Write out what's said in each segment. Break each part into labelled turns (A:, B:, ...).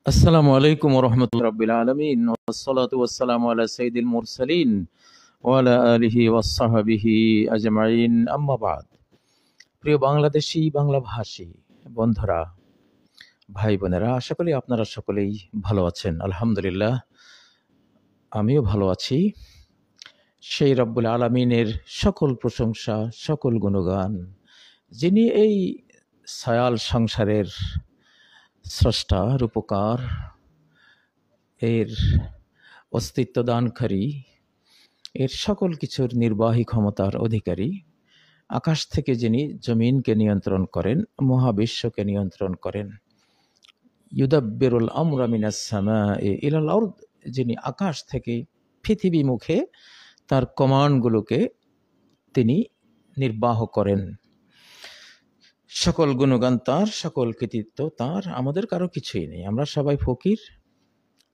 A: আসসালামু আলাইকুম ওরহমতুল্লাহ রাব্বিল আলামিন ওয়াসসালাতু ওয়াসসালামু আলা সাইয়্যিদিল মুরসালিন ওয়া আলা আলিহি ওয়াসসাহবিহি আজমাইন আম্মা বাদ। প্রিয় বাংলাদেশী বাংলাভাষী বন্ধুরা, ভাই বোনেরা, আশা করি আপনারা সকলেই ভালো আছেন। আলহামদুলিল্লাহ, আমিও ভালো আছি। সেই রব্বুল আলামিনের সকল প্রশংসা, সকল গুণগান, যিনি এই ছায়াল সংসারের স্রষ্টা, রূপকার, এর অস্তিত্ব দানকারী, এর সকল কিছুর নির্বাহী ক্ষমতার অধিকারী, আকাশ থেকে যিনি জমিনকে নিয়ন্ত্রণ করেন, মহাবিশ্বকে নিয়ন্ত্রণ করেন, ইউদাব্বিরুল আমরা মিনাস সামাই ইলাল আরদ, যিনি আকাশ থেকে পৃথিবী মুখে তার কমান্ডগুলোকে তিনি নির্বাহ করেন। সকল গুণগান তার, সকল কৃতিত্ব তার, আমাদের কারো কিছুই নেই। আমরা সবাই ফকির,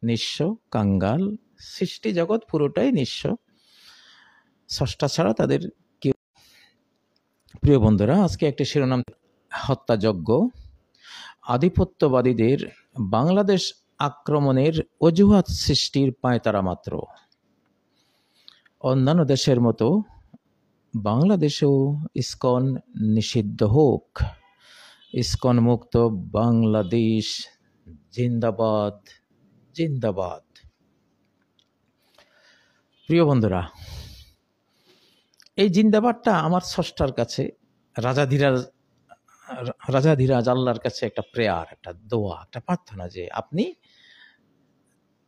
A: নিঃস্ব, কাঙ্গাল, সৃষ্টি জগৎ পুরোটাই নিঃস্ব, স্রষ্টা ছাড়া তাদের কেউ। প্রিয় বন্ধুরা, আজকে একটি শিরোনাম, হত্যাযজ্ঞ, আধিপত্যবাদীদের বাংলাদেশ আক্রমণের অজুহাত সৃষ্টির পায়তারা মাত্র। অন্যান্য দেশের মতো বাংলাদেশেও ইসকন নিষিদ্ধ হোক। ইসকন মুক্ত বাংলাদেশ জিন্দাবাদ, জিন্দাবাদ। প্রিয় বন্ধুরা, এই জিন্দাবাদটা আমার স্রষ্টার কাছে, রাজাধিরাজ আল্লাহর কাছে একটা প্রেয়ার, একটা দোয়া, একটা প্রার্থনা, যে আপনি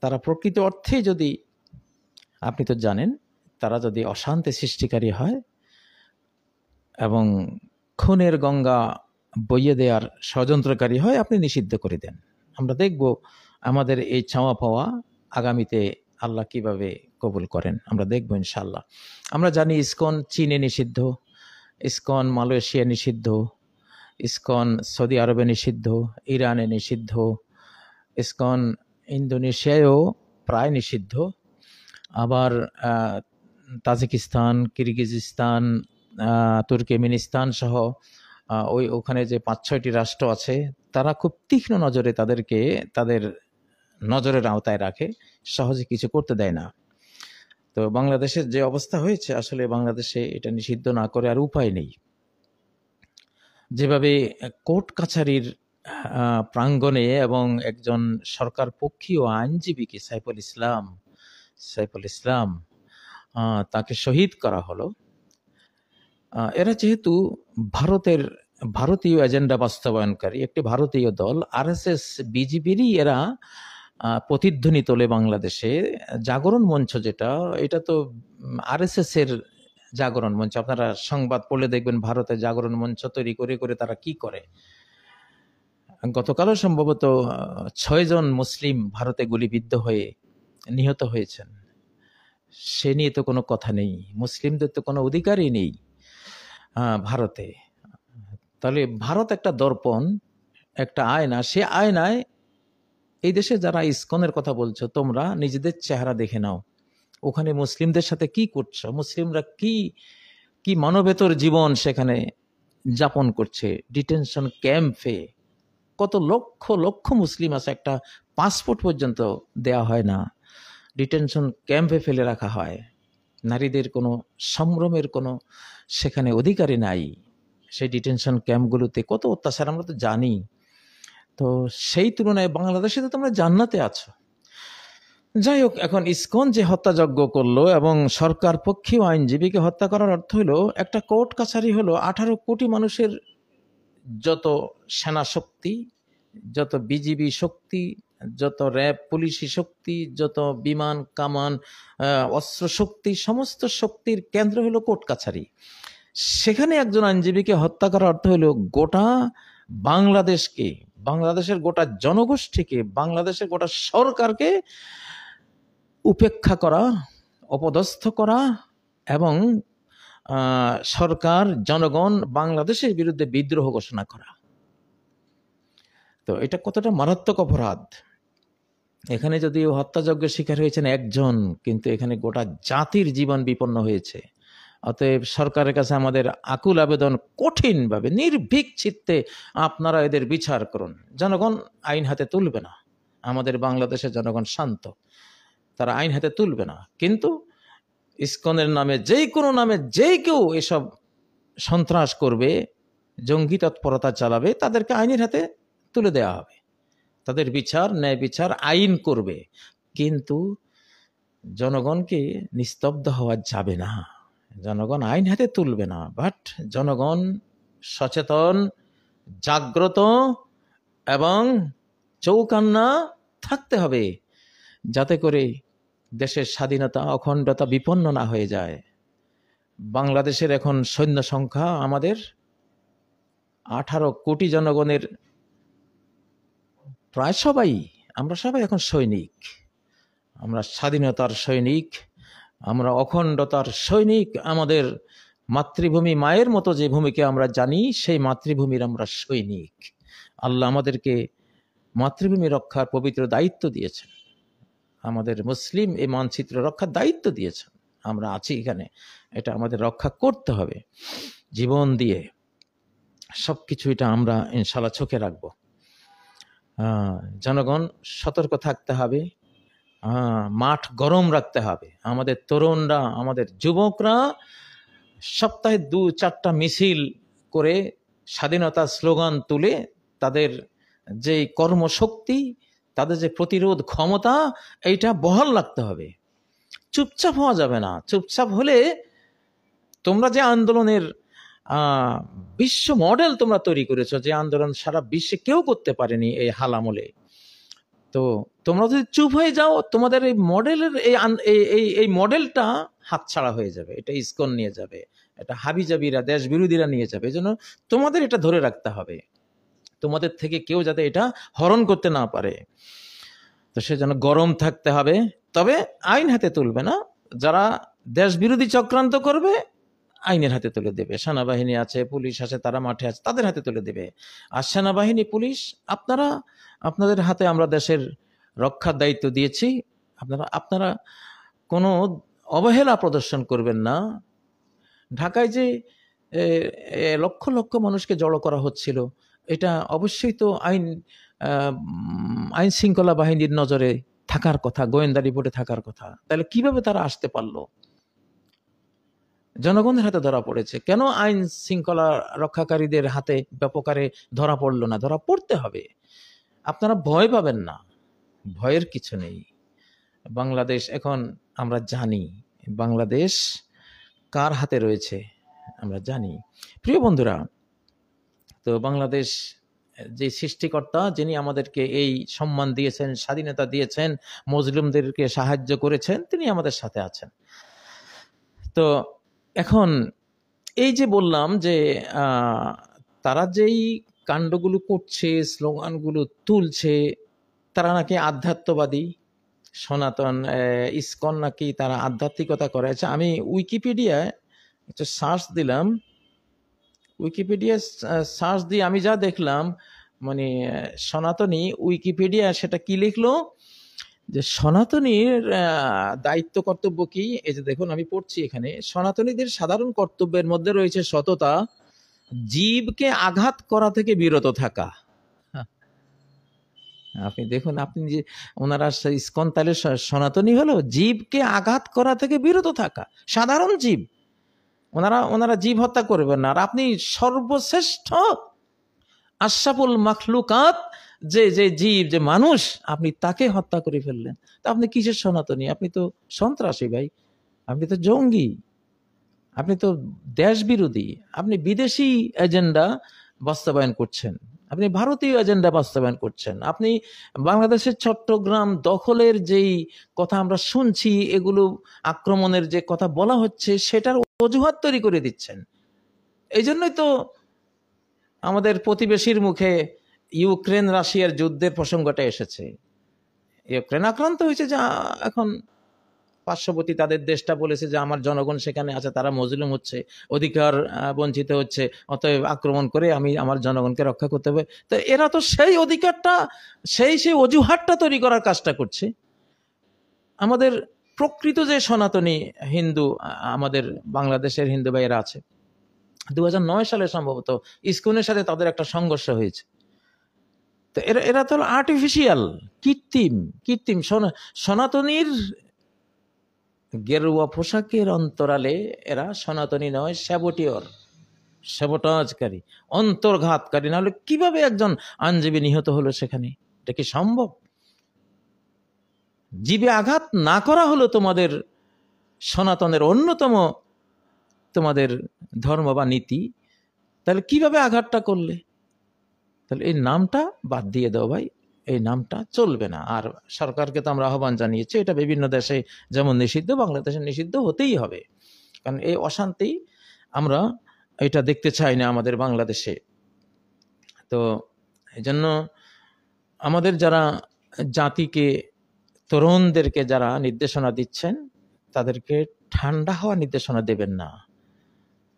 A: তারা প্রকৃত অর্থে যদি, আপনি তো জানেন, তারা যদি অশান্তি সৃষ্টিকারী হয় এবং খুনের গঙ্গা বইয়ে দেওয়ার ষড়যন্ত্রকারী হয়, আপনি নিষিদ্ধ করে দেন। আমরা দেখব আমাদের এই চাওয়া পাওয়া আগামীতে আল্লাহ কিভাবে কবুল করেন, আমরা দেখব ইনশাআল্লাহ। আমরা জানি ইসকন চীনে নিষিদ্ধ, ইসকন মালয়েশিয়া নিষিদ্ধ, ইসকন সৌদি আরবে নিষিদ্ধ, ইরানে নিষিদ্ধ, ইসকন ইন্দোনেশিয়ায়ও প্রায় নিষিদ্ধ। আবার তাজিকিস্তান, কিরগিজস্তান, তুর্কমেনিস্তান সহ ওখানে যে 5-6টি রাষ্ট্র আছে, তারা খুব তীক্ষ্ণ নজরে তাদেরকে তাদের নজরের আওতায় রাখে, সহজে কিছু করতে দেয় না। তো বাংলাদেশের যে অবস্থা হয়েছে, আসলে বাংলাদেশে এটা নিষিদ্ধ না করে আর উপায় নেই। যেভাবে কোর্ট কাছারির প্রাঙ্গণে এবং একজন সরকার পক্ষীয় আইনজীবীকে সাইফুল ইসলাম তাকে শহীদ করা হলো। এরা যেহেতু ভারতীয় এজেন্ডা বাস্তবায়নকারী একটি ভারতীয় দল, আরএসএস বিজেপিরই এরা প্রতিধ্বনি তোলে বাংলাদেশে। জাগরণ মঞ্চ যেটা, এটা তো আরএসএস এর জাগরণ মঞ্চ। আপনারা সংবাদ পড়লে দেখবেন ভারতে জাগরণ মঞ্চ তৈরি করে করে তারা কি করে। গতকালও সম্ভবত 6 জন মুসলিম ভারতে গুলিবিদ্ধ হয়ে নিহত হয়েছেন। সে নিয়ে তো কোনো কথা নেই, মুসলিমদের তো কোনো অধিকারই নেই ভারতে। তাহলে ভারত একটা দর্পণ, একটা আয়না। সে আয়নায় এই দেশে যারা ইসকনের কথা বলছো, তোমরা নিজেদের চেহারা দেখে নাও। ওখানে মুসলিমদের সাথে কি করছো, মুসলিমরা কি কি মানবেতর জীবন সেখানে যাপন করছে। ডিটেনশন ক্যাম্পে কত লক্ষ লক্ষ মুসলিম আছে, একটা পাসপোর্ট পর্যন্ত দেয়া হয় না, ডিটেনশন ক্যাম্পে ফেলে রাখা হয়। নারীদের কোনো সম্ভ্রমের কোনো সেখানে অধিকারই নাই। সেই ডিটেনশন ক্যাম্পগুলোতে কত অত্যাচার আমরা তো জানি। তো সেই তুলনায় বাংলাদেশে তো তোমরা জান্নাতে আছো। যাই হোক, এখন ইসকন যে হত্যাযজ্ঞ করলো এবং সরকার পক্ষীয় আইনজীবীকে হত্যা করার অর্থ হলো, একটা কোর্ট কাছারি হলো 18 কোটি মানুষের যত সেনা শক্তি, যত বিজিবি শক্তি, যত র্যাব পুলিশি শক্তি, যত বিমান কামান অস্ত্র শক্তি, সমস্ত শক্তির কেন্দ্র হলো কোর্ট কাছারি। সেখানে একজন আইনজীবীকে হত্যা করার অর্থ হলো গোটা বাংলাদেশকে, বাংলাদেশের গোটা জনগোষ্ঠীকে, বাংলাদেশের গোটা সরকারকে উপেক্ষা করা, অপদস্থ করা এবং সরকার, জনগণ বাংলাদেশের বিরুদ্ধে বিদ্রোহ ঘোষণা করা। তো এটা কতটা মারাত্মক অপরাধ। এখানে যদিও হত্যাযজ্ঞের শিকার হয়েছেন একজন, কিন্তু এখানে গোটা জাতির জীবন বিপন্ন হয়েছে। অতএব সরকারের কাছে আমাদের আকুল আবেদন, কঠিনভাবে নির্ভীক চিত্তে আপনারা এদের বিচার করুন। জনগণ আইন হাতে তুলবে না, আমাদের বাংলাদেশের জনগণ শান্ত, তারা আইন হাতে তুলবে না। কিন্তু ইসকনের নামে কোনো নামে কেউ এসব সন্ত্রাস করবে, জঙ্গি তৎপরতা চালাবে, তাদেরকে আইনের হাতে তুলে দেওয়া হবে। তাদের বিচার, ন্যায় বিচার আইন করবে। কিন্তু জনগণকে নিস্তব্ধ হওয়া যাবে না। জনগণ আইন হাতে তুলবে না, বাট জনগণ সচেতন, জাগ্রত এবং চৌকান্না থাকতে হবে, যাতে করে দেশের স্বাধীনতা, অখণ্ডতা বিপন্ন না হয়ে যায়। বাংলাদেশের এখন সৈন্য সংখ্যা আমাদের 18 কোটি জনগণের প্রায় সবাই, আমরা সবাই এখন সৈনিক। আমরা স্বাধীনতার সৈনিক, আমরা অখণ্ডতার সৈনিক। আমাদের মাতৃভূমি মায়ের মতো যে ভূমিকে আমরা জানি, সেই মাতৃভূমির আমরা সৈনিক। আল্লাহ আমাদেরকে মাতৃভূমি রক্ষার পবিত্র দায়িত্ব দিয়েছেন, আমাদের মুসলিম এই মানচিত্র রক্ষার দায়িত্ব দিয়েছেন। আমরা আছি এখানে, এটা আমাদের রক্ষা করতে হবে জীবন দিয়ে। সবকিছু এটা আমরা ইনশাল্লাহ চোখে রাখবো। জনগণ সতর্ক থাকতে হবে, মাঠ গরম রাখতে হবে। আমাদের তরুণরা, আমাদের যুবকরা সপ্তাহে 2-4টা মিছিল করে স্বাধীনতার স্লোগান তুলে তাদের যে কর্মশক্তি, তাদের যে প্রতিরোধ ক্ষমতা, এইটা বহাল রাখতে হবে। চুপচাপ হওয়া যাবে না। চুপচাপ হলে তোমরা যে আন্দোলনের বিশ্ব মডেল তোমরা তৈরি করেছো, যে আন্দোলন সারা বিশ্বে কেউ করতে পারেনি এই হাল আমলে, তো তোমরা যদি চুপ হয়ে যাও, তোমাদের এই মডেলের এই মডেলটা হাতছাড়া হয়ে যাবে। এটা ইসকন নিয়ে যাবে, এটা হাবিজাবিরা, দেশ বিরোধীরা নিয়ে যাবে। এই জন্য তোমাদের এটা ধরে রাখতে হবে, তোমাদের থেকে কেউ যাতে এটা হরণ করতে না পারে। তো সেজন্য গরম থাকতে হবে, তবে আইন হাতে তুলবে না। যারা দেশ বিরোধী চক্রান্ত করবে আইনের হাতে তুলে দেবে। সেনাবাহিনী আছে, পুলিশ আছে, তারা মাঠে আছে, তাদের হাতে তুলে দেবে। আর সেনাবাহিনী, পুলিশ, আপনাদের হাতে আমরা দেশের রক্ষার দায়িত্ব দিয়েছি। আপনারা কোনো অবহেলা প্রদর্শন করবেন না। ঢাকায় যে লক্ষ লক্ষ মানুষকে জড়ো করা হচ্ছিল, এটা অবশ্যই তো আইন শৃঙ্খলা বাহিনীর নজরে থাকার কথা, গোয়েন্দা রিপোর্টে থাকার কথা। তাহলে কিভাবে তারা আসতে পারলো? জনগণের হাতে ধরা পড়েছে। কেন আইন শৃঙ্খলা রক্ষাকারীদের হাতে ব্যাপকারে ধরা পড়লো না? ধরা পড়তে হবে। আপনারা ভয় পাবেন না, ভয়ের কিছু নেই। বাংলাদেশ এখন আমরা জানি, বাংলাদেশ কার হাতে রয়েছে আমরা জানি। প্রিয় বন্ধুরা, তো বাংলাদেশ যে সৃষ্টিকর্তা, যিনি আমাদেরকে এই সম্মান দিয়েছেন, স্বাধীনতা দিয়েছেন, মুসলিমদেরকে সাহায্য করেছেন, তিনি আমাদের সাথে আছেন। তো এখন এই যে বললাম যে তারা যেই কাণ্ডগুলো করছে, স্লোগানগুলো তুলছে, তারা নাকি আধ্যাত্মবাদী, সনাতন ইসকন নাকি তারা আধ্যাত্মিকতা করে। আচ্ছা, আমি উইকিপিডিয়ায় একটা সার্চ দিলাম, উইকিপিডিয়া সার্চ দিয়ে আমি যা দেখলাম, মানে সনাতনী উইকিপিডিয়া সেটা কি লিখলো, যে সনাতনীর দায়িত্ব কর্তব্য কি। এই যে দেখুন, আমি পড়ছি এখানে, সনাতনীদের সাধারণ কর্তব্যের মধ্যে রয়েছে সততা, জীবকে আঘাত করা থেকে বিরত থাকা। আপনি দেখুন, আপনি যে ওনারা ইসকন, তাহলে সনাতনী হলো জীবকে আঘাত করা থেকে বিরত থাকা। সাধারণ জীব, ওনারা জীব হত্যা করবেন না। আর আপনি সর্বশ্রেষ্ঠ আশরাফুল মাখলুকাত যে জীব, যে মানুষ, আপনি তাকে হত্যা করে ফেললেন। তা আপনি কিসের সনাতনী? আপনি তো সন্ত্রাসী ভাই, আপনি তো জঙ্গি, আপনি তো দেশ বিরোধী, আপনি বিদেশি এজেন্ডা বাস্তবায়ন করছেন, আপনি ভারতীয় এজেন্ডা বাস্তবায়ন করছেন। আপনি বাংলাদেশের চট্টগ্রাম দখলের যেই কথা আমরা শুনছি, এগুলো আক্রমণের যে কথা বলা হচ্ছে, সেটার অজুহাত তৈরি করে দিচ্ছেন। এই জন্যই তো আমাদের প্রতিবেশীর মুখে ইউক্রেন রাশিয়ার যুদ্ধের প্রসঙ্গটা এসেছে। ইউক্রেন আক্রান্ত হয়েছে, যা এখন পার্শ্ববর্তী তাদের দেশটা বলেছে যে আমার জনগণ সেখানে আছে, তারা মজলুম হচ্ছে, অধিকার বঞ্চিত হচ্ছে, অতএব আক্রমণ করে আমি আমার জনগণকে রক্ষা করতে হবে। তো এরা তো সেই অধিকারটা, সেই অজুহাতটা তৈরি করার কাজটা করছে। আমাদের প্রকৃত যে সনাতনী হিন্দু, আমাদের বাংলাদেশের হিন্দু ভাইয়েরা আছে, 2009 সালে সম্ভবত ইসকনের সাথে তাদের একটা সংঘর্ষ হয়েছে। তো এরা এরা তো আর্টিফিশিয়াল, কৃত্রিম। কৃত্রিম সনাতনীর গেরুয়া পোশাকের অন্তরালে এরা সনাতনী নয়, স্যাবোটাজকারী, অন্তর্ঘাতকারী। নাহলে কিভাবে একজন আইনজীবী নিহত হলো সেখানে? এটা কি সম্ভব? জীবে আঘাত না করা হলো তোমাদের সনাতনের অন্যতম তোমাদের ধর্ম বা নীতি, তাহলে কিভাবে আঘাতটা করলে? তাহলে এই নামটা বাদ দিয়ে দাও ভাই, এই নামটা চলবে না। আর সরকারকে তো আমরা আহ্বান জানিয়েছি, এটা বিভিন্ন দেশে যেমন নিষিদ্ধ, বাংলাদেশে নিষিদ্ধ হতেই হবে। কারণ এই অশান্তি আমরা এটা দেখতে চাই না আমাদের বাংলাদেশে। তো এই জন্য আমাদের যারা জাতিকে, তরুণদেরকে যারা নির্দেশনা দিচ্ছেন, তাদেরকে ঠান্ডা হওয়া নির্দেশনা দেবেন না,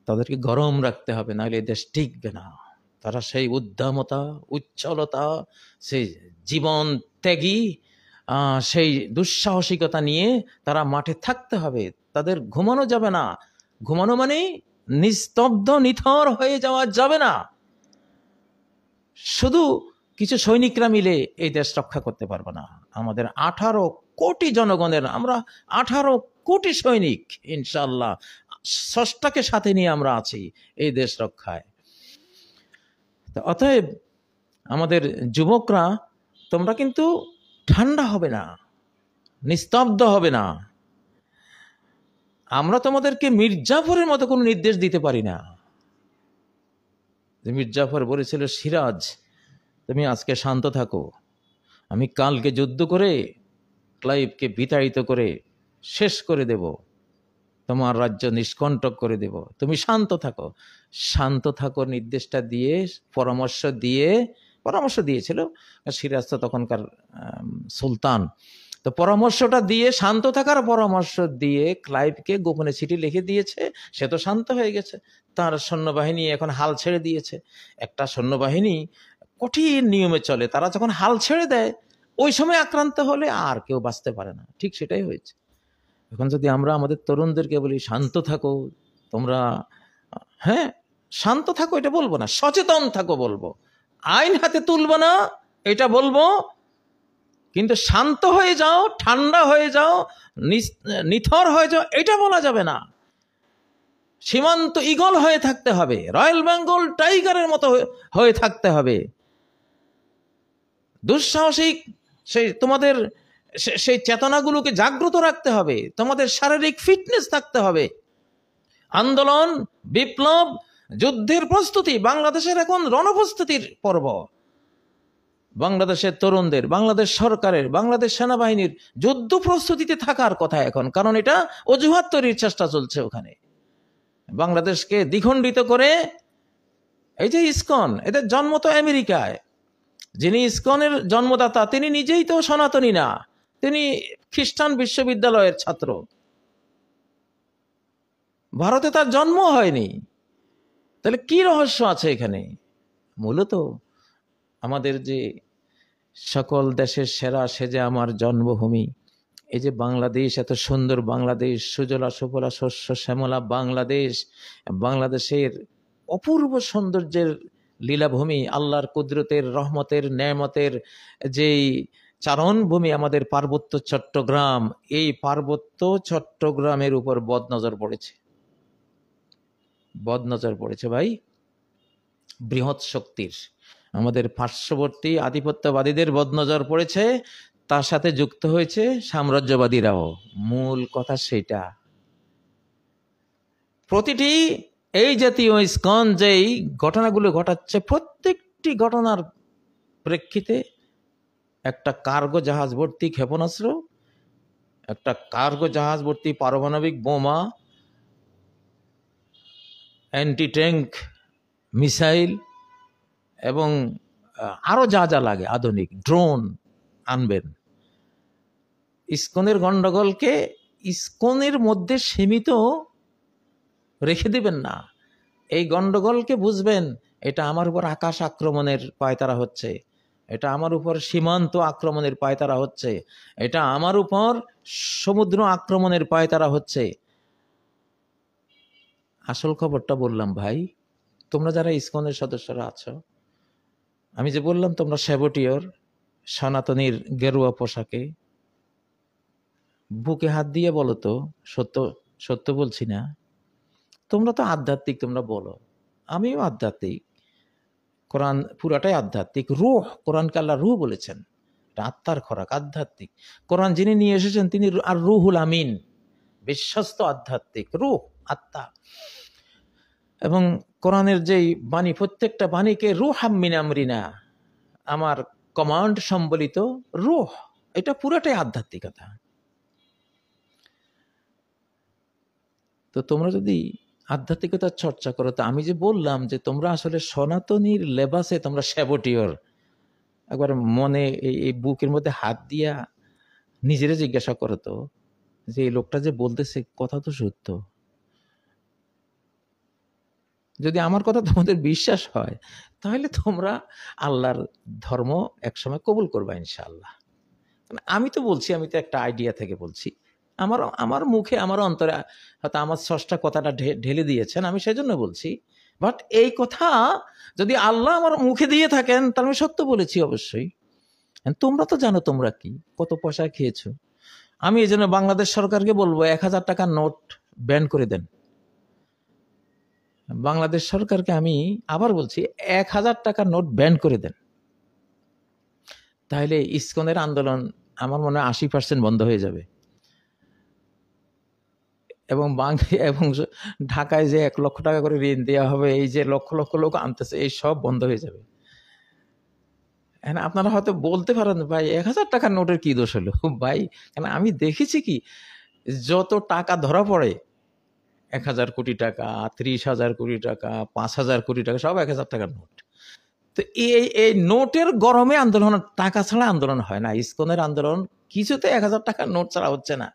A: তাদেরকে গরম রাখতে হবে, নাহলে এই দেশ টিকবে না। তারা সেই উদ্দামতা, উচ্ছলতা, সেই জীবন ত্যাগী, সেই দুঃসাহসিকতা নিয়ে তারা মাঠে থাকতে হবে। তাদের ঘুমানো যাবে না। ঘুমানো মানে নিস্তব্ধ, নিথর হয়ে যাওয়া যাবে না। শুধু কিছু সৈনিকরা মিলে এই দেশ রক্ষা করতে পারবে না। আমাদের 18 কোটি জনগণের, আমরা 18 কোটি সৈনিক, ইনশাআল্লাহ স্রষ্টাকে সাথে নিয়ে আমরা আছি এই দেশ রক্ষায়। অতএব আমাদের যুবকরা, তোমরা কিন্তু ঠান্ডা হবে না, নিস্তব্ধ হবে না। আমরা তোমাদেরকে মির্জাফরের মতো কোনো নির্দেশ দিতে পারি না। মির্জাফর বলেছিল, সিরাজ তুমি আজকে শান্ত থাকো, আমি কালকে যুদ্ধ করে ক্লাইভকে বিতাড়িত করে শেষ করে দেব, তোমার রাজ্য নিষ্কণ্টক করে দেব, তুমি শান্ত থাকো। শান্ত থাকো নির্দেশটা দিয়ে, পরামর্শ দিয়েছিল সিরাজ তো তখনকার সুলতান। তো পরামর্শটা দিয়ে, শান্ত থাকার পরামর্শ দিয়ে ক্লাইভকে গোপনে চিঠি লিখে দিয়েছে। সে তো শান্ত হয়ে গেছে। তার সৈন্যবাহিনী এখন হাল ছেড়ে দিয়েছে। একটা সৈন্যবাহিনী কঠিন নিয়মে চলে, তারা যখন হাল ছেড়ে দেয়, ওই সময় আক্রান্ত হলে আর কেউ বাঁচতে পারে না। ঠিক সেটাই হয়েছে। এখন যদি আমরা আমাদের তরুণদেরকে বলি শান্ত থাকো, তোমরা হ্যাঁ শান্ত থাকো, এটা বলবো না, সচেতন থাকো বলবো। আইন হাতে তুলবো না এটা বলবো, কিন্তু শান্ত হয়ে যাও, ঠান্ডা হয়ে যাও, নিথর হয়ে যাও, এটা বলা যাবে না। সীমান্ত ঈগল হয়ে থাকতে হবে, রয়্যাল বেঙ্গল টাইগারের মতো হয়ে থাকতে হবে। দুঃসাহসিক তোমাদের সেই চেতনাগুলোকে জাগ্রত রাখতে হবে, তোমাদের শারীরিক ফিটনেস থাকতে হবে। আন্দোলন, বিপ্লব, যুদ্ধের প্রস্তুতি, বাংলাদেশের এখন রণপ্রস্তুতির পর্ব। বাংলাদেশের তরুণদের, বাংলাদেশ সরকারের, বাংলাদেশ সেনাবাহিনীর যুদ্ধ প্রস্তুতিতে থাকার কথা এখন, কারণ এটা অজুহাত তৈরির চেষ্টা চলছে ওখানে। বাংলাদেশকে দ্বিখণ্ডিত করে, এই যে ইসকন, এদের জন্ম তো আমেরিকায়। যিনি ইসকনের জন্মদাতা তিনি নিজেই তো সনাতনী না, তিনি খ্রিস্টান বিশ্ববিদ্যালয়ের ছাত্র। ভারতে তার জন্ম হয়নি। তাহলে কি রহস্য আছে এখানে? মূলত আমাদের যে সকল দেশের সেরা, সে যে আমার জন্মভূমি, এই যে বাংলাদেশ, এত সুন্দর বাংলাদেশ, সুজলা সুফলা শস্য শ্যামলা বাংলাদেশ, বাংলাদেশের অপূর্ব সৌন্দর্যের লীলাভূমি, আল্লাহর কুদরতের, রহমতের, নেয়ামতের যেই চারণভূমি আমাদের পার্বত্য চট্টগ্রাম, এই পার্বত্য চট্টগ্রামের উপর বদনজর পড়েছে ভাই, বৃহৎ শক্তির। আমাদের পার্শ্ববর্তী আধিপত্যবাদীদের বদনজর পড়েছে, তার সাথে যুক্ত হয়েছে সাম্রাজ্যবাদীরাও। মূল কথা সেটা। প্রতিটি এই জাতীয় ইসকন যেই ঘটনাগুলো ঘটাচ্ছে, প্রত্যেকটি ঘটনার প্রেক্ষিতে একটা কার্গো জাহাজ ভর্তি ক্ষেপণাস্ত্র, একটা কার্গো জাহাজ ভর্তি পারমাণবিক বোমা, অ্যান্টি ট্যাঙ্ক মিসাইল এবং আরো যা যা লাগে, আধুনিক ড্রোন আনবেন। ইসকনের গন্ডগোলকে ইসকনের মধ্যে সীমিত রেখে দিবেন না। এই গন্ডগোলকে বুঝবেন, এটা আমার উপর আকাশ আক্রমণের পায়তারা হচ্ছে, এটা আমার উপর সীমান্ত আক্রমণের পায়তারা হচ্ছে, এটা আমার উপর সমুদ্র আক্রমণের পায়তারা হচ্ছে। আসল খবরটা বললাম ভাই, তোমরা যারা ইসকনের সদস্যরা আছো, আমি যে বললাম তোমরা স্যাবটিয়র, সনাতনীর গেরুয়া পোশাকে, বুকে হাত দিয়ে বলো তো সত্য সত্য বলছি না? তোমরা তো আধ্যাত্মিক, তোমরা বলো, আমিও আধ্যাত্মিক। কোরআন পুরাটাই আধ্যাত্মিক। রূহ, কোরআনকে আল্লাহ রূহ বলেছেন, এটা আত্মার খোরাক, আধ্যাত্মিক। কোরআন যিনি নিয়ে এসেছেন তিনি আর রুহুল আমিন, বিশ্বস্ত আধ্যাত্মিক রূহ, আত্মা। এবং কোরআনের যেই বাণী, প্রত্যেকটা বাণীকে রূহাম মিন আমরিনা, আমার কমান্ড সম্বলিত রূহ, এটা পুরাটাই আধ্যাত্মিকতা। তো তোমরা যদি আধ্যাত্মিকতার চর্চা করো, তো আমি যে বললাম যে তোমরা আসলে সনাতনীর লেবাসে তোমরা স্যাবটিয়র, একবার মনে এই বুকের মধ্যে হাত দিয়া নিজেরা জিজ্ঞাসা করো তো যে এই লোকটা যে বলতেছে কথা তো সত্য। যদি আমার কথা তোমাদের বিশ্বাস হয় তাহলে তোমরা আল্লাহর ধর্ম একসময় কবুল করবা ইনশাআল্লাহ। আমি তো বলছি, আমি তো একটা আইডিয়া থেকে বলছি, আমার মুখে আমার অন্তরে হয়তো আমার স্রষ্টা কথাটা ঢেলে দিয়েছেন, আমি সেজন্য বলছি। বাট এই কথা যদি আল্লাহ আমার মুখে দিয়ে থাকেন তাহলে আমি সত্য বলেছি অবশ্যই। তোমরা তো জানো তোমরা কি কত পয়সা খেয়েছো। আমি এই জন্য বাংলাদেশ সরকারকে বলবো 1000 টাকার নোট ব্যান করে দেন। বাংলাদেশ সরকারকে আমি আবার বলছি 1000 টাকার নোট ব্যান করে দেন। তাহলে ইসকনের আন্দোলন আমার মনে হয় 80% বন্ধ হয়ে যাবে। এবং এবং ঢাকায় যে 1 লক্ষ টাকা করে ঋণ দেওয়া হবে, এই যে লক্ষ লক্ষ লোক আনতেছে, এই সব বন্ধ হয়ে যাবে। আপনারা হয়তো বলতে পারেন ভাই 1000 টাকার নোটের কি দোষ হলো ভাই, কেন আমি দেখেছি কি যত টাকা ধরা পড়ে 1000 কোটি টাকা, 30,000 কোটি টাকা, 5,000 কোটি টাকা, সব 1000 টাকার নোট। তো এই নোটের গরমে আন্দোলন, টাকা ছাড়া আন্দোলন হয় না। ইসকনের আন্দোলন কিছুতে 1000 টাকার নোট ছাড়া হচ্ছে না।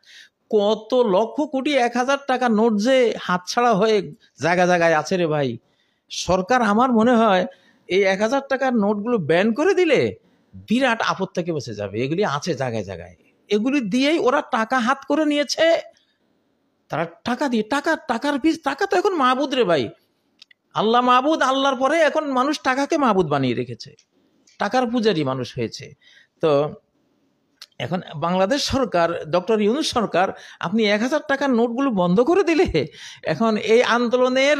A: কত লক্ষ কোটি 1000 টাকার নোট যে হাতছাড়া হয়ে জায়গা জায়গায় আছে রে ভাই। সরকার আমার মনে হয় এই 1000 টাকার নোটগুলো ব্যান করে দিলে বিরাট আপদ থেকে বসে যাবে। এগুলি আছে জায়গায় জায়গায়, এগুলি দিয়েই ওরা টাকা হাত করে নিয়েছে। তারা টাকা দিয়ে টাকার পিস, টাকা তো এখন মাহবুদ রে ভাই। আল্লাহ মাহবুদ, আল্লাহর পরে এখন মানুষ টাকাকে মাহবুদ বানিয়ে রেখেছে, টাকার পূজারি মানুষ হয়েছে। তো এখন বাংলাদেশ সরকার, ডক্টর ইউনূস সরকার, আপনি 1000 টাকার নোটগুলো বন্ধ করে দিলে এখন এই আন্দোলনের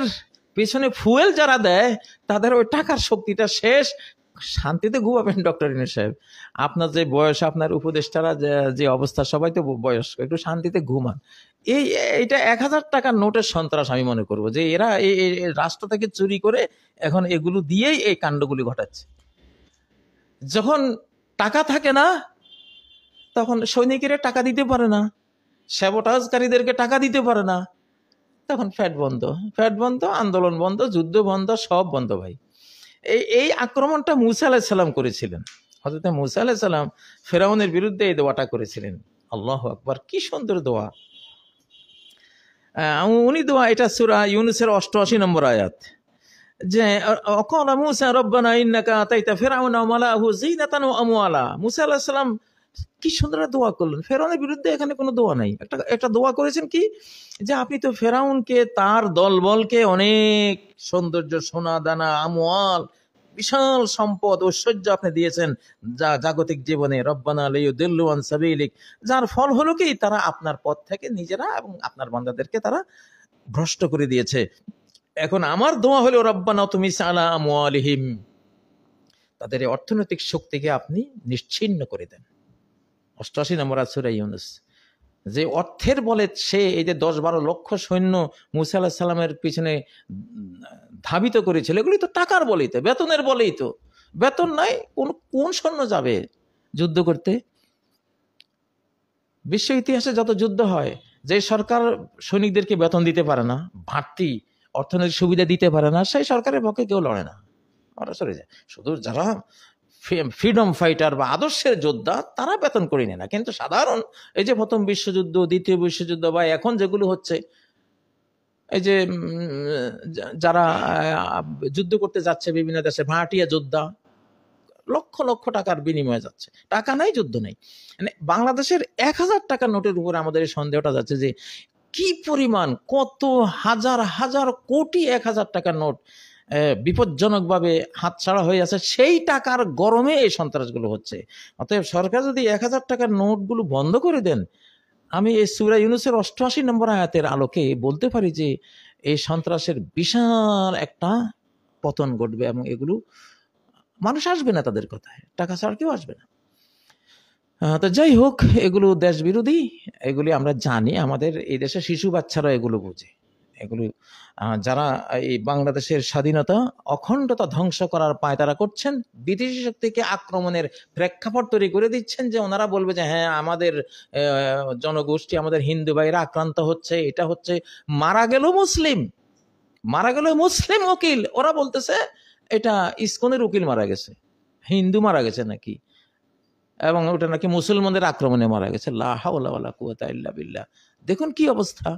A: পেছনে ফুয়েল যারা দেয় তাদের ওই টাকার শক্তিটা শেষ। শান্তিতে ঘুমাবেন ডক্টর ইউনূস সাহেব। আপনার যে বয়স, আপনার উপদেষ্টারা যে অবস্থা, সবাই তো বয়স্ক, একটু শান্তিতে ঘুমান। এইটা 1000 টাকার নোটের সন্ত্রাস আমি মনে করবো, যে এরা এই রাষ্ট্র থেকে চুরি করে এখন এগুলো দিয়েই এই কাণ্ডগুলি ঘটাচ্ছে। যখন টাকা থাকে না তখন সৈনিকেরা টাকা দিতে পারে না, স্যাবোটাজকারীদেরকে টাকা দিতে পারে না, তখন ফ্যাট বন্ধ, আন্দোলন বন্ধ, যুদ্ধ বন্ধ, সব বন্ধ ভাই। এই আক্রমণটা মুসা আলাইহিস সালাম করেছিলেন। হযরত মুসা আলাইহিস সালাম ফেরাউনের বিরুদ্ধে এই দোয়াটা করেছিলেন। আল্লাহু আকবার, কি সুন্দর দোয়া। উনি দোয়া, এটা সূরা ইউনূসের 88 নম্বর আয়াত, যে অকালা মুসা রব্বানা ইন্নাকা আতাইতা ফিরআউনা ওয়া মালাহু যিনাতান ওয়া আমওয়ালা। মুসা আলাইহিস সালাম কি সুন্দর দোয়া করলেন। ফেরাউনের বিরুদ্ধে এখানে কোনো দোয়া নাই, একটা দোয়া করেছেন কি, যে আপনি তো ফেরাউনকে, তার দলবলকে অনেক সৌন্দর্য, সোনা দানা, আমওয়াল, বিশাল সম্পদ, ঐশ্বর্য আপনি দিয়েছেন যা জাগতিক জীবনে। রব্বানা লিয়ুদিল্লু আন সাবিলিক, যার ফল হলো কি তারা আপনার পথ থেকে নিজেরা এবং আপনার বান্দাদেরকে তারা ভ্রষ্ট করে দিয়েছে। এখন আমার দোয়া হলো রব্বানা তুমিস আলা আমওয়ালিহিম, তাদের এই অর্থনৈতিক শক্তিকে আপনি নিশ্চিহ্ন করে দেন। 88 নম্বর সূরা ইউনূস। যে অর্থের বলে সে এই যে 10-12 লক্ষ সৈন্য মুসা আলাইহিস সালামের পিছনে ধাবিত করেছিল, এগুলি তো টাকার বলেই তো, বেতনের বলেই তো। বেতন নাই, কোন সৈন্য যাবে যুদ্ধ করতে? বিশ্ব ইতিহাসে যত যুদ্ধ হয়, যে সরকার সৈনিকদেরকে বেতন দিতে পারে না, বাড়তি অর্থনৈতিক সুবিধা দিতে পারে না, সেই সরকারের পক্ষে কেউ লড়ে না, ওরা চলে যায়। শুধু যারা ফ্রিডম ফাইটার বা আদর্শের যোদ্ধা তারা বেতন করে নেয় না। কিন্তু সাধারণ এই যে প্রথম বিশ্বযুদ্ধ, দ্বিতীয় বিশ্বযুদ্ধ, বা এখন যেগুলো হচ্ছে, এই যে যারা যুদ্ধ করতে যাচ্ছে বিভিন্ন দেশে, ভাড়াটিয়া যোদ্ধা, লক্ষ লক্ষ টাকার বিনিময়ে যাচ্ছে, টাকা নাই, যুদ্ধ নেই। মানে বাংলাদেশের 1000 টাকার নোটের উপরে আমাদের এই সন্দেহটা যাচ্ছে যে কি পরিমাণ, কত হাজার হাজার কোটি 1000 টাকার নোট বিপজ্জনকভাবে হাতছাড়া হয়ে আছে, সেই টাকার গরমে এই সন্ত্রাসগুলো হচ্ছে। অতএব সরকার যদি 1000 টাকার নোটগুলো বন্ধ করে দেন, আমি এই সূরা ইউনূসের 88 নম্বর আয়াতের আলোকে বলতে পারি যে এই সন্ত্রাসের বিশাল একটা পতন ঘটবে এবং এগুলো মানুষ আসবে না তাদের কথায়, টাকা ছাড়া কেউ আসবে না। তো যাই হোক, এগুলো দেশ বিরোধী, এগুলি আমরা জানি। আমাদের এই দেশে শিশু বাচ্চারা এগুলো বোঝে। এগুলো যারা এই বাংলাদেশের স্বাধীনতা অখণ্ডতা ধ্বংস করার পায়তারা করছেন, বিদেশি শক্তিকে আক্রমণের প্রেক্ষাপট তৈরি করে দিচ্ছেন, যে ওনারা বলবে যে হ্যাঁ আমাদের জনগোষ্ঠী, আমাদের হিন্দু ভাইরা আক্রান্ত হচ্ছে, এটা হচ্ছে। মারা গেল মুসলিম, মারা গেল মুসলিম উকিল, ওরা বলতেছে এটা ইসকনের উকিল মারা গেছে, হিন্দু মারা গেছে নাকি, এবং ওটা নাকি মুসলমানদের আক্রমণে মারা গেছে। লা হাওলা ওয়ালা কুওয়াতা ইল্লা বিল্লাহ। দেখুন কি অবস্থা,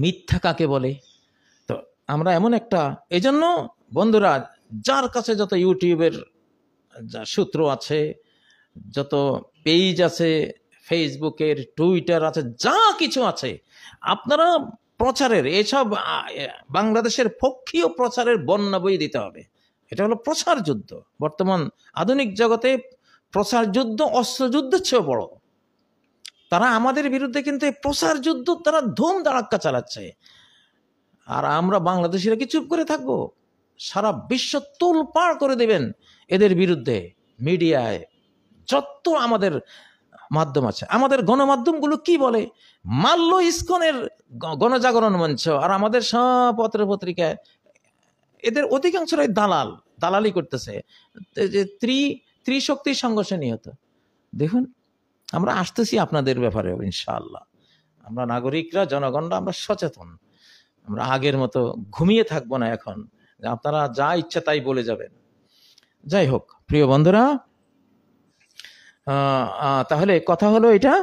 A: মিথ্যা কাকে বলে। তো আমরা এমন একটা, এজন্য বন্ধুরা, যার কাছে যত ইউটিউবের সূত্র আছে, যত পেজ আছে, ফেসবুকের, টুইটার আছে, যা কিছু আছে, আপনারা প্রচারের এসব বাংলাদেশের পক্ষীয় প্রচারের বন্যা বই দিতে হবে। এটা হলো প্রচার যুদ্ধ। বর্তমান আধুনিক জগতে প্রচার যুদ্ধ অস্ত্রযুদ্ধের চেয়েও বড়। তারা আমাদের বিরুদ্ধে কিন্তু এই প্রচার যুদ্ধ তারা ধুম ধাড়াক্কা চালাচ্ছে, আর আমরা বাংলাদেশিরা কি চুপ করে থাকবো? সারা বিশ্ব তোলপাড় করে দেবেন এদের বিরুদ্ধে। মিডিয়ায় যত আমাদের মাধ্যম আছে, আমাদের গণমাধ্যমগুলো কি বলে, মাল্য ইসকনের গণজাগরণ মঞ্চ আর আমাদের সব পত্র পত্রিকায় এদের অধিকাংশরাই দালালি করতেছে, যে ত্রিশক্তি সংঘর্ষে নিহত। দেখুন, আমরা আসতেছি আপনাদের ব্যাপারে ইনশাআল্লাহ। আমরা নাগরিকরা, জনগণরা আমরা সচেতন। আমরা আগের মতো ঘুমিয়ে থাকবো না এখন, আপনারা যা ইচ্ছা তাই বলে যাবেন। যাই হোক প্রিয় বন্ধুরা, তাহলে কথা হলো এটা,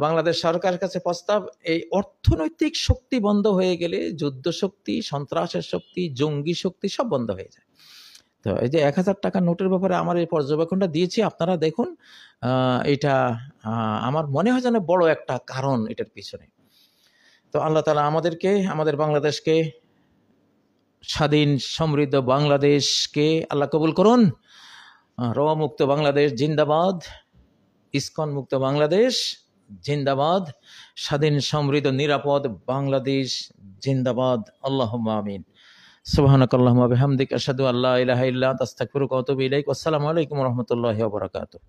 A: বাংলাদেশ সরকারের কাছে প্রস্তাব, এই অর্থনৈতিক শক্তি বন্ধ হয়ে গেলে যুদ্ধ শক্তি, সন্ত্রাসের শক্তি, জঙ্গি শক্তি সব বন্ধ হয়ে যায়। তো এই যে 1000 টাকার নোটের ব্যাপারে আমার এই পর্যবেক্ষণটা দিয়েছি, আপনারা দেখুন। এটা আমার মনে হয় যেন বড় একটা কারণ এটার পিছনে। তো আল্লাহ তাআলা আমাদেরকে, আমাদের বাংলাদেশকে, স্বাধীন সমৃদ্ধ বাংলাদেশকে আল্লাহ কবুল করুন। র মুক্ত বাংলাদেশ জিন্দাবাদ, ইসকন মুক্ত বাংলাদেশ জিন্দাবাদ, স্বাধীন সমৃদ্ধ নিরাপদ বাংলাদেশ জিন্দাবাদ। আল্লাহুম্মা আমিন। সুবহানাকাল্লাহুম্মা বিহামদিকা আশহাদু আল্লা ইলাহা ইল্লা আনতা আস্তাগফিরুকা ওয়া আতুবু ইলাইক। আসসালামু আলাইকুম ওয়া রাহমাতুল্লাহি ওয়া বারাকাতুহু।